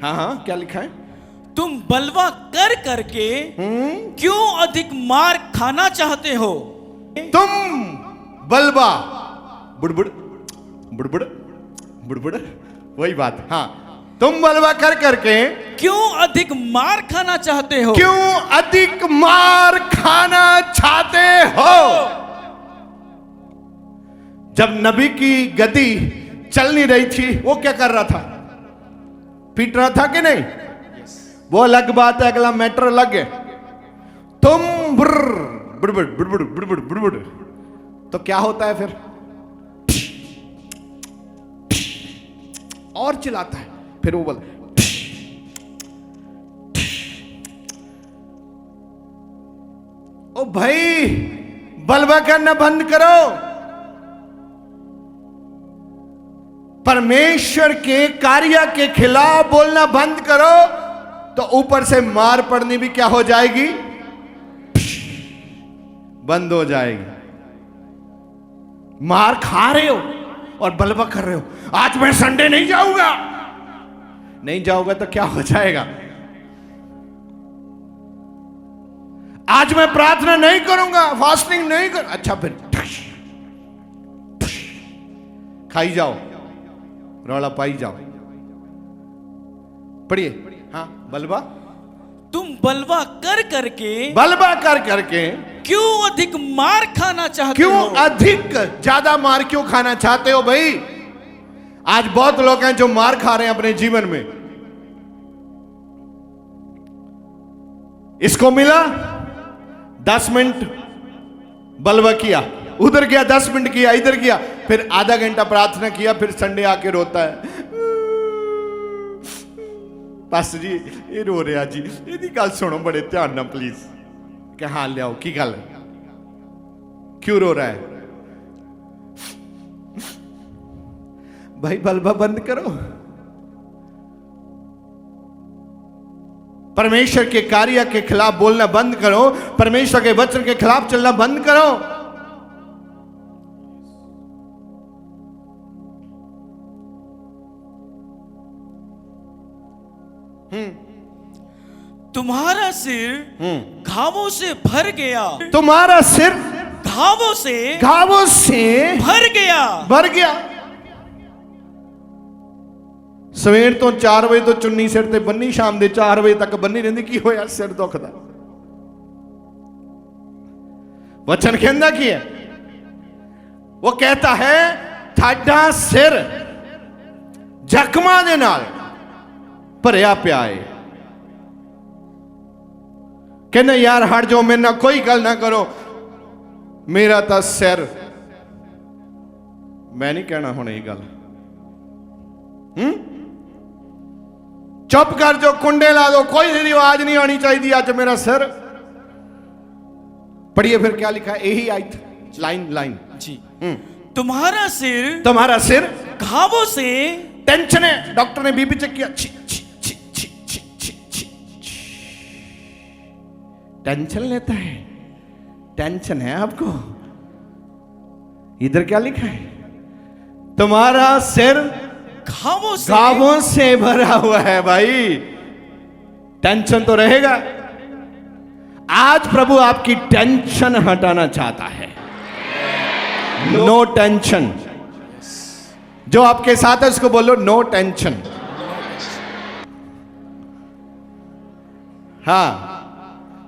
हाँ हाँ, क्या लिखा है? तुम बलवा कर करके क्यों अधिक मार खाना चाहते हो? तुम बलवा, बुड़बुड़ बुड़बुड़ बुड़बुड़, वही बात। हाँ, तुम बलवा कर करके क्यों अधिक मार खाना चाहते हो? क्यों अधिक मार खाना चाहते हो? जब नबी की गद्दी चल नहीं रही थी, वो क्या कर रहा था? पीट रहा था कि नहीं? वो अलग बात है, अगला मैटर अलग है। तुम बुड़बुड़ बुड़बुड़ बुड़बुड़ बुड़बुड़, तो क्या होता है फिर? और चिल्लाता है। फिर वो बोल, ओ भाई बलवा करना बंद करो। परमेश्वर के कार्य के खिलाफ बोलना बंद करो, तो ऊपर से मार पड़नी भी क्या हो जाएगी? बंद हो जाएगी। मार खा रहे हो और बलवा कर रहे हो, आज मैं संडे नहीं जाऊंगा। नहीं जाओगे तो क्या हो जाएगा? आज मैं प्रार्थना नहीं करूंगा, फास्टिंग नहीं कर, अच्छा फिर खाई जाओ, रौला पाई जाओ। पढ़िए। हाँ, बलवा, तुम बलवा कर करके, बलवा कर करके क्यों अधिक मार खाना चाहते क्यों हो? अधिक ज्यादा मार क्यों खाना चाहते हो भाई? आज बहुत लोग हैं जो मार खा रहे हैं अपने जीवन में। इसको मिला 10 मिनट बलवा किया, उधर गया 10 मिनट किया, इधर गया, फिर आधा घंटा प्रार्थना किया, फिर संडे आके रोता है, पास्टर जी ये रो रहा जी, यदि गल सुनो बड़े ध्यान ना प्लीज। क्या हाँ ले आओ, की गल क्यों रो रहा है? भाई बलबा बंद करो। परमेश्वर के कार्य के खिलाफ बोलना बंद करो, परमेश्वर के वचन के खिलाफ चलना बंद करो। तुम्हारा सिर घावों से भर गया, तुम्हारा सिर घावों से भर गया। सवेर तो 4 वजे तो चुन्नी सिर ते बन्नी, शाम दे 4 वजे तक बन्नी रहिंदी। की होया? सिर दुखदा। वचन कहंदा की है? वो कहता है थाडा सिर जख्मां दे नाल भरिया पिया है। कहना यार हट जाओ, मेरे ना कोई गल ना करो, मेरा तो सिर, मैं नहीं कहना हुण ये गल, चुप कर जो, कुंडे ला दो, कोई सी आवाज नहीं आनी चाहिए। आज मेरा सिर। पढ़िए फिर क्या लिखा है, यही आयत, लाइन जी। तुम्हारा सिर घावों से, टेंशन है, डॉक्टर ने बीपी चेक किया, टेंशन लेता है, टेंशन है आपको। इधर क्या लिखा है? तुम्हारा सिर घावों से भरा हुआ है। भाई टेंशन तो रहेगा। आज प्रभु आपकी टेंशन हटाना चाहता है। No tension. जो आपके साथ है उसको बोलो नो टेंशन। हाँ,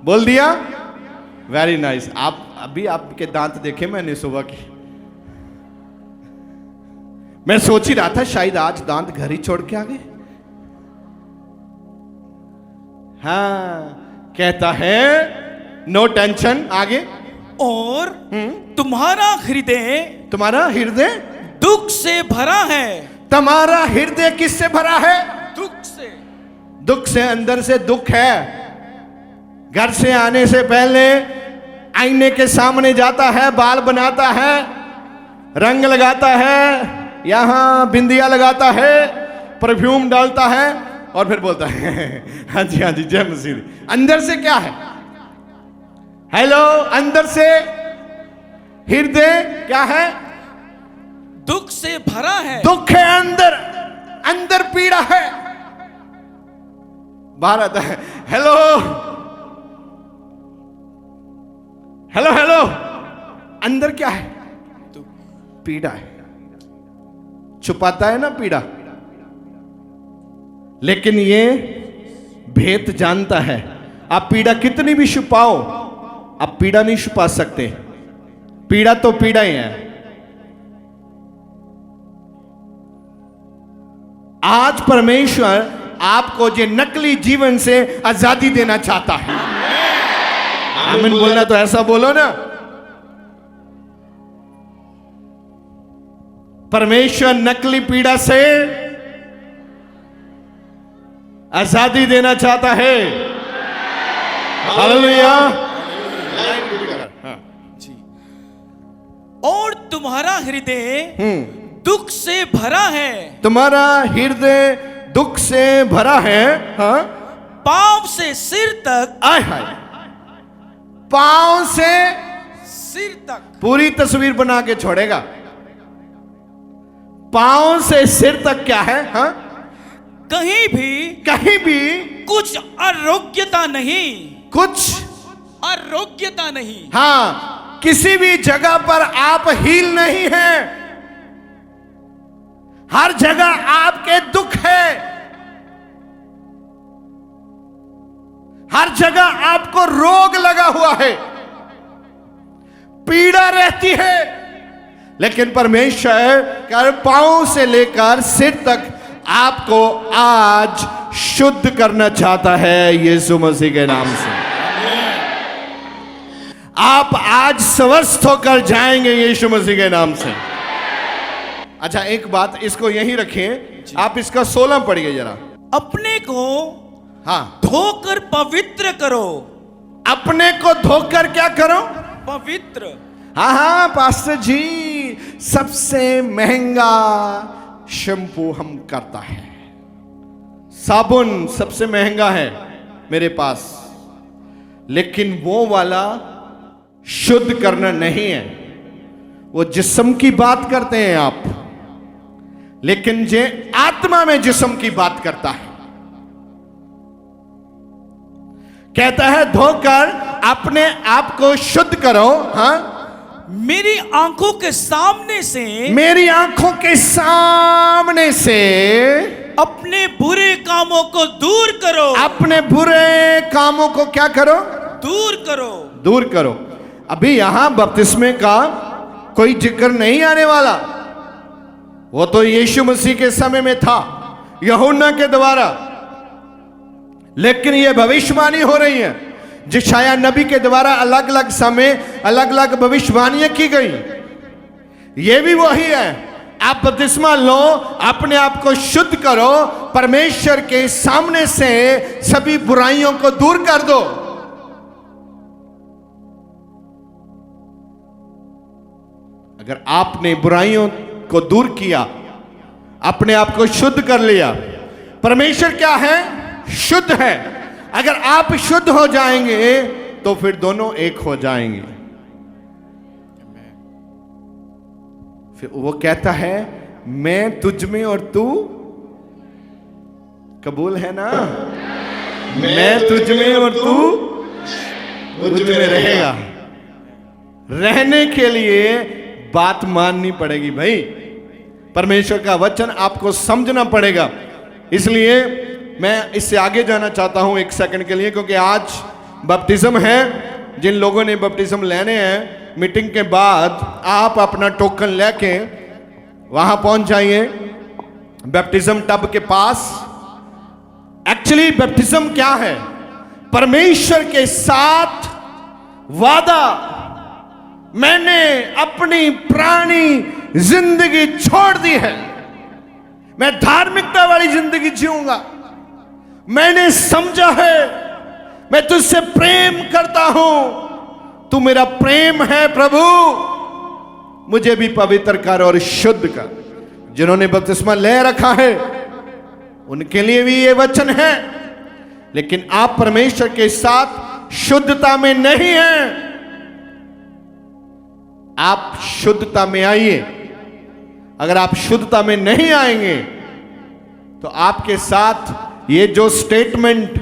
बोल दिया? Very nice. आप अभी आपके दांत देखे मैंने सुबह की। मैं सोच ही रहा था शायद आज दांत घर ही छोड़ के आ गए। हाँ, कहता है नो टेंशन। आगे, और तुम्हारा हृदय दुख से भरा है। तुम्हारा हृदय किससे भरा है? दुख से। अंदर से दुख है। घर से आने से पहले आईने के सामने जाता है, बाल बनाता है, रंग लगाता है, यहां बिंदिया लगाता है, परफ्यूम डालता है और फिर बोलता है हाँ जी जय मसीह। अंदर से क्या है? हेलो, अंदर से हृदय क्या है? दुख से भरा है। दुख है अंदर पीड़ा है। बाहर आता है हेलो, अंदर क्या है? पीड़ा है। छुपाता है ना पीड़ा, लेकिन ये भेद जानता है। आप पीड़ा कितनी भी छुपाओ, आप पीड़ा नहीं छुपा सकते। पीड़ा तो पीड़ा ही है। आज परमेश्वर आपको जो नकली जीवन से आजादी देना चाहता है। आमीन बोलना तो ऐसा बोलो ना। परमेश्वर नकली पीड़ा से आजादी देना चाहता है। हालेलुया। जी। और तुम्हारा हृदय दुख से भरा है। तुम्हारा हृदय दुख से भरा है। हाँ, पांव से सिर तक। आय हाय, पांव से सिर तक पूरी तस्वीर बना के छोड़ेगा। पांव से सिर तक क्या है? हाँ, कहीं भी कुछ अरोग्यता नहीं। हाँ, किसी भी जगह पर आप हील नहीं हैं। हर जगह आपके दुख है। हर जगह आपको रोग लगा हुआ है, पीड़ा रहती है। लेकिन परमेश्वर कर पांव से लेकर सिर तक आपको आज शुद्ध करना चाहता है यीशु मसीह के नाम से। आप आज स्वस्थ होकर जाएंगे यीशु मसीह के नाम से। अच्छा, एक बात, इसको यहीं रखें। आप इसका 16 पढ़िए जरा। अपने को हाँ, धोकर पवित्र करो। अपने को धोकर क्या करो? पवित्र। हाँ, पास्टर जी, सबसे महंगा शैम्पू हम करता है, साबुन सबसे महंगा है। मेरे पास, लेकिन वो वाला शुद्ध करना नहीं है। वो जिस्म की बात करते हैं आप, लेकिन जे आत्मा में जिस्म की बात करता है। कहता है धोकर अपने आप को शुद्ध करो। हाँ, मेरी आंखों के सामने से, मेरी आंखों के सामने से अपने बुरे कामों को दूर करो। अपने बुरे कामों को क्या करो? दूर करो। दूर करो। अभी यहां बपतिस्मे का कोई जिक्र नहीं आने वाला, वो तो यीशु मसीह के समय में था, यूहन्ना के द्वारा। लेकिन ये भविष्यवाणी हो रही है यशायाह नबी के द्वारा, अलग अलग समय अलग अलग भविष्यवाणियां की गई। ये भी वही है, आप बपतिस्मा लो, अपने आप को शुद्ध करो, परमेश्वर के सामने से सभी बुराइयों को दूर कर दो। अगर आपने बुराइयों को दूर किया, अपने आप को शुद्ध कर लिया, परमेश्वर क्या है? शुद्ध है। अगर आप शुद्ध हो जाएंगे तो फिर दोनों एक हो जाएंगे। फिर वो कहता है मैं तुझ में और तू, कबूल है ना? मैं तुझ में और तू मुझ में रहेगा। रहने के लिए बात माननी पड़ेगी भाई, परमेश्वर का वचन आपको समझना पड़ेगा। इसलिए मैं इससे आगे जाना चाहता हूं एक सेकंड के लिए, क्योंकि आज बपतिस्म है। जिन लोगों ने बपतिस्म लेने हैं, मीटिंग के बाद आप अपना टोकन लेके वहां पहुंच जाइए बपतिस्म टब के पास। एक्चुअली बपतिस्म क्या है? परमेश्वर के साथ वादा। मैंने अपनी पुरानी जिंदगी छोड़ दी है, मैं धार्मिकता वाली जिंदगी जीऊंगा। मैंने समझा है मैं तुझसे प्रेम करता हूं, तू मेरा प्रेम है प्रभु, मुझे भी पवित्र कर और शुद्ध कर। जिन्होंने बपतिस्मा ले रखा है उनके लिए भी ये वचन है। लेकिन आप परमेश्वर के साथ शुद्धता में नहीं हैं, आप शुद्धता में आइए। अगर आप शुद्धता में नहीं आएंगे तो आपके साथ ये जो स्टेटमेंट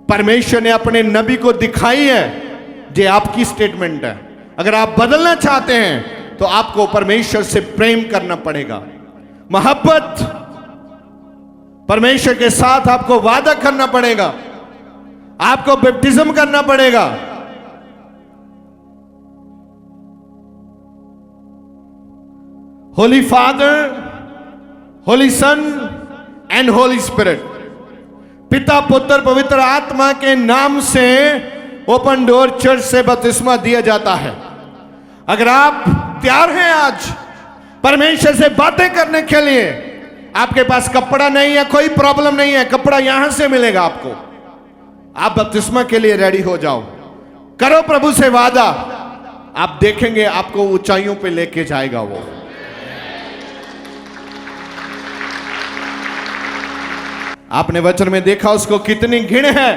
परमेश्वर ने अपने नबी को दिखाई है, ये आपकी स्टेटमेंट है। अगर आप बदलना चाहते हैं तो आपको परमेश्वर से प्रेम करना पड़ेगा, मोहब्बत, परमेश्वर के साथ आपको वादा करना पड़ेगा, आपको बैप्टिज्म करना पड़ेगा। Holy father, holy son and holy spirit, पिता पुत्र पवित्र आत्मा के नाम से ओपन डोर चर्च से बपतिस्मा दिया जाता है। अगर आप तैयार हैं आज परमेश्वर से बातें करने के लिए, आपके पास कपड़ा नहीं है, कोई प्रॉब्लम नहीं है, कपड़ा यहां से मिलेगा आपको। आप बपतिस्मा के लिए रेडी हो जाओ, करो प्रभु से वादा, आप देखेंगे आपको ऊंचाइयों पे लेके जाएगा वो। आपने वचन में देखा उसको कितनी घिन है,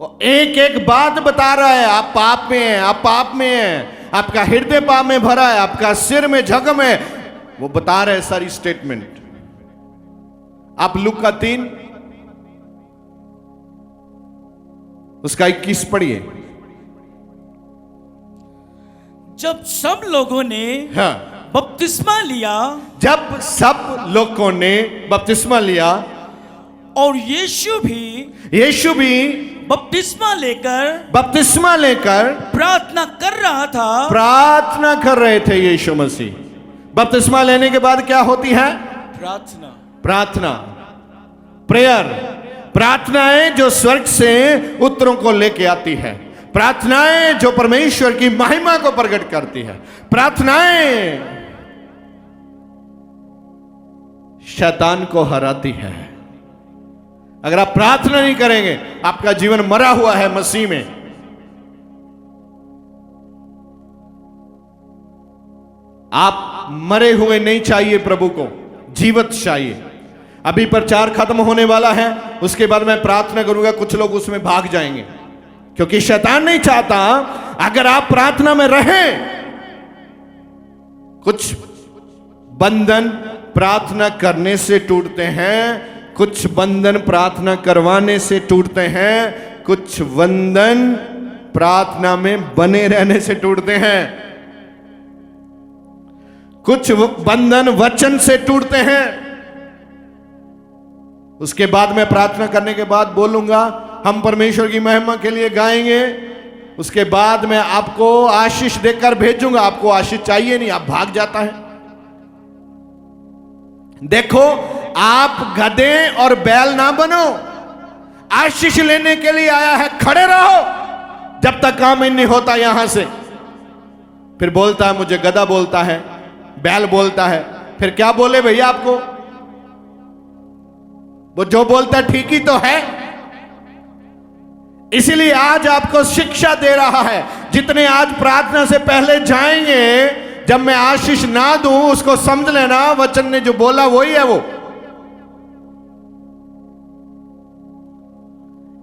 वो एक एक बात बता रहा है। आप पाप में हैं, आप पाप में हैं, आपका हृदय पाप में भरा है, आपका सिर में जख्म है, वो बता रहे सारी स्टेटमेंट। आप लूका 3 उसका 21 पढ़िए। जब सब लोगों ने बपतिस्मा लिया, जब सब लोगों ने बपतिस्मा लिया और यीशु भी बपतिस्मा लेकर प्रार्थना कर रहा था। प्रार्थना कर रहे थे यीशु मसीह। बपतिस्मा लेने के बाद क्या होती है? प्रार्थना, प्रेयर। प्रार्थनाएं जो स्वर्ग से उत्तरों को लेके आती है, प्रार्थनाएं जो परमेश्वर की महिमा को प्रकट करती है, प्रार्थनाएं शैतान को हराती है। अगर आप प्रार्थना नहीं करेंगे, आपका जीवन मरा हुआ है मसीह में। आप मरे हुए नहीं चाहिए, प्रभु को जीवित चाहिए। अभी प्रचार खत्म होने वाला है, उसके बाद मैं प्रार्थना करूंगा, कुछ लोग उसमें भाग जाएंगे, क्योंकि शैतान नहीं चाहता अगर आप प्रार्थना में रहें। कुछ बंधन प्रार्थना करने से टूटते हैं, कुछ बंधन प्रार्थना करवाने से टूटते हैं, कुछ बंधन प्रार्थना में बने रहने से टूटते हैं, कुछ बंधन वचन से टूटते हैं। उसके बाद मैं प्रार्थना करने के बाद बोलूंगा, हम परमेश्वर की महिमा के लिए गाएंगे। उसके बाद मैं आपको आशीष देकर भेजूंगा। आपको आशीष चाहिए नहीं, आप भाग जाता है। देखो, आप गधे और बैल ना बनो, आशीष लेने के लिए आया है, खड़े रहो जब तक काम नहीं होता यहां से। फिर बोलता है मुझे गधा बोलता है, बैल बोलता है, फिर क्या बोले भैया आपको? वो जो बोलता है ठीक ही तो है। इसीलिए आज आपको शिक्षा दे रहा है। जितने आज प्रार्थना से पहले जाएंगे, जब मैं आशीष ना दूं, उसको समझ लेना वचन ने जो बोला वही है वो।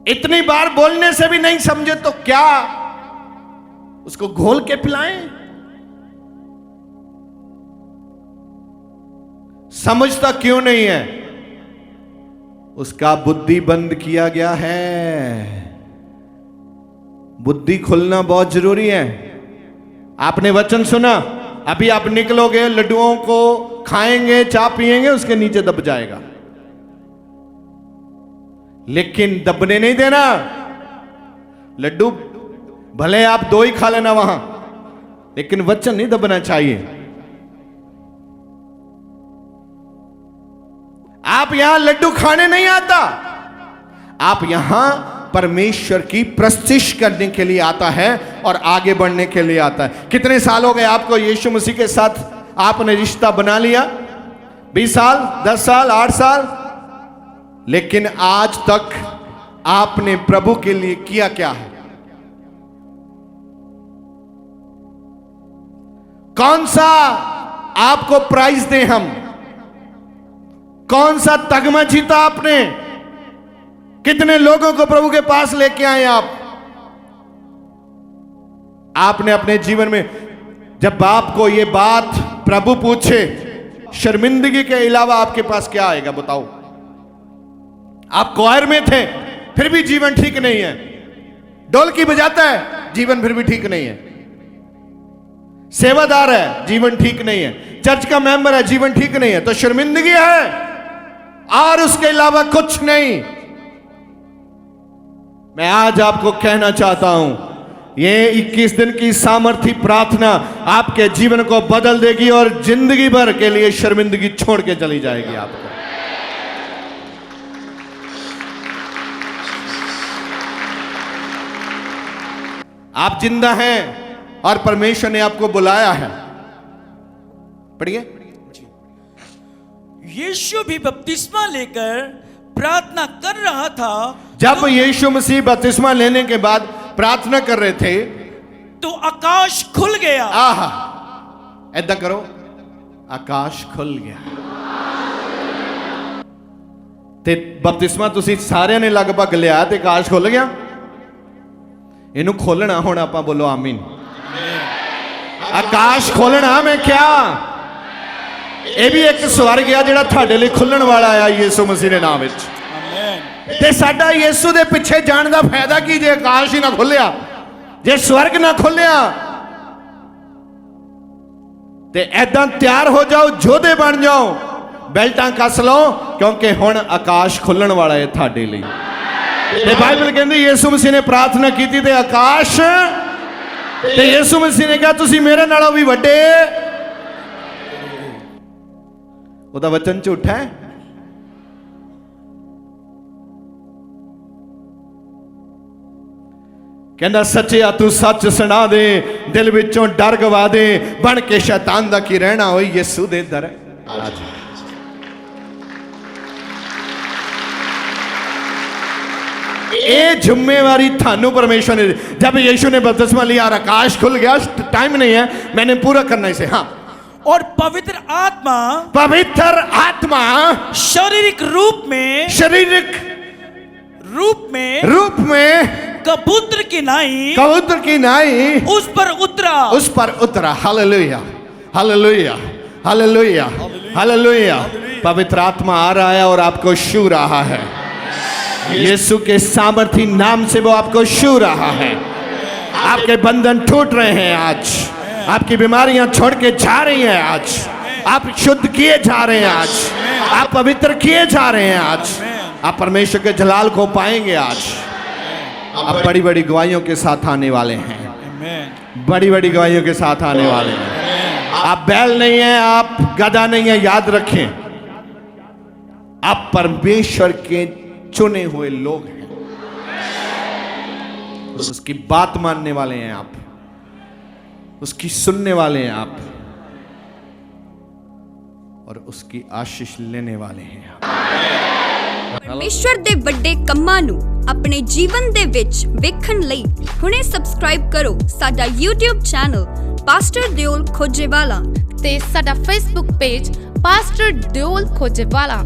इतनी बार बोलने से भी नहीं समझे तो क्या उसको घोल के पिलाएं? समझता क्यों नहीं है? उसका बुद्धि बंद किया गया है। बुद्धि खुलना बहुत जरूरी है। आपने वचन सुना, अभी आप निकलोगे, लड्डुओं को खाएंगे, चाय पिएंगे, उसके नीचे दब जाएगा, लेकिन दबने नहीं देना। लड्डू भले आप 2 ही खा लेना वहां, लेकिन वचन नहीं दबना चाहिए। आप यहां लड्डू खाने नहीं आता, आप यहां परमेश्वर की प्रस्तिश करने के लिए आता है और आगे बढ़ने के लिए आता है। कितने साल हो गए आपको यीशु मसीह के साथ आपने रिश्ता बना लिया? 20 साल, 10 साल, 8 साल, लेकिन आज तक आपने प्रभु के लिए किया क्या है? कौन सा आपको प्राइज दें हम? कौन सा तगमा जीता आपने? कितने लोगों को प्रभु के पास लेके आए आप? आपने अपने जीवन में, जब आपको ये बात प्रभु पूछे, शर्मिंदगी के अलावा आपके पास क्या आएगा बताओ? आप क्वायर में थे, फिर भी जीवन ठीक नहीं है। ढोलकी बजाता है, जीवन फिर भी ठीक नहीं है। सेवादार है, जीवन ठीक नहीं है। चर्च का मेंबर है, जीवन ठीक नहीं है। तो शर्मिंदगी है और उसके अलावा कुछ नहीं। मैं आज आपको कहना चाहता हूं, ये 21 दिन की सामर्थी प्रार्थना आपके जीवन को बदल देगी और जिंदगी भर के लिए शर्मिंदगी छोड़ के चली जाएगी आपको। आप जिंदा हैं और परमेश्वर ने आपको बुलाया है। पढ़िए। यीशु भी बपतिस्मा लेकर प्रार्थना कर रहा था। जब यीशु मसीह बपतिस्मा लेने के बाद प्रार्थना कर रहे थे तो आकाश खुल गया। आहा, ऐदा करो, आकाश खुल गया। ते बपतिस्मा तुसी सारे ने लगभग लिया ते आकाश खुल गया। इनू खोलना हुण आपां बोलो आमीन। आकाश खोलना मैं क्या? ये भी एक स्वर्ग है जिहड़ा तुहाडे लई खुलण वाला आ यीशु मसीह दे नाम विच। ते साडा यीशु दे पिछे जाण दा फायदा की जे आकाश ही ना खुलिया, जे स्वर्ग ना खुलिया। ते ऐदां तैयार हो जाओ, जोधे बन जाओ, बेल्टां कस लो, क्योंकि हुण आकाश खुलण वाला है तुहाडे लई। ते बाइबल कहंदी यीशु मसीह ने प्रार्थना की ते आकाश, ते यीशु मसीह ने कहा तुसी मेरे नालों भी वड्डे। ਉਹਦਾ वचन झूठा है? कहना सच्चिया तू सच सुना दे, दिल विचों डर गवा दे, बन के शैतान दा की रहना हो यीशु दे दर। ये जिम्मेवारी थानू परमेश्वर ने, जब यीशु ने बपतिस्मा लिया और आकाश खुल गया, टाइम नहीं है, मैंने पूरा करना इसे। हाँ, और पवित्र आत्मा शारीरिक रूप में रूप में कबूतर की नाई उस पर उतरा। Hallelujah hallelujah hallelujah hallelujah. पवित्र आत्मा आ रहा है और आपको छू रहा है। यीशु के सामर्थी नाम से वो आपको छू रहा है। आपके बंधन टूट रहे हैं आज। आपकी बीमारियां छोड़ के जा रही हैं आज। आप शुद्ध किए जा रहे हैं आज। आप पवित्र किए जा रहे हैं आज। आप परमेश्वर के जलाल को पाएंगे आज। आप बड़ी बड़ी गवाहियों के साथ आने वाले हैं। बड़ी बड़ी गवाहियों के साथ आने वाले हैं। आप बैल नहीं हैं, आप गधा नहीं हैं। याद रखें, आप परमेश्वर के चुने हुए लोग हैं। उसकी बात मानने वाले हैं आप, उसकी सुनने वाले हैं आप, और उसकी आशीष लेने वाले हैं आप। परमेश्वर ਦੇ ਵੱਡੇ ਕੰਮਾਂ ਨੂੰ ਆਪਣੇ ਜੀਵਨ ਦੇ ਵਿੱਚ ਵੇਖਣ ਲਈ ਹੁਣੇ ਸਬਸਕ੍ਰਾਈਬ ਕਰੋ ਸਾਡਾ YouTube ਚੈਨਲ ਪਾਸਟਰ ਦਿਓਲ ਖੋਜੇਵਾਲਾ ਤੇ ਸਾਡਾ Facebook ਪੇਜ ਪਾਸਟਰ ਦਿਓਲ ਖੋਜੇਵਾਲਾ।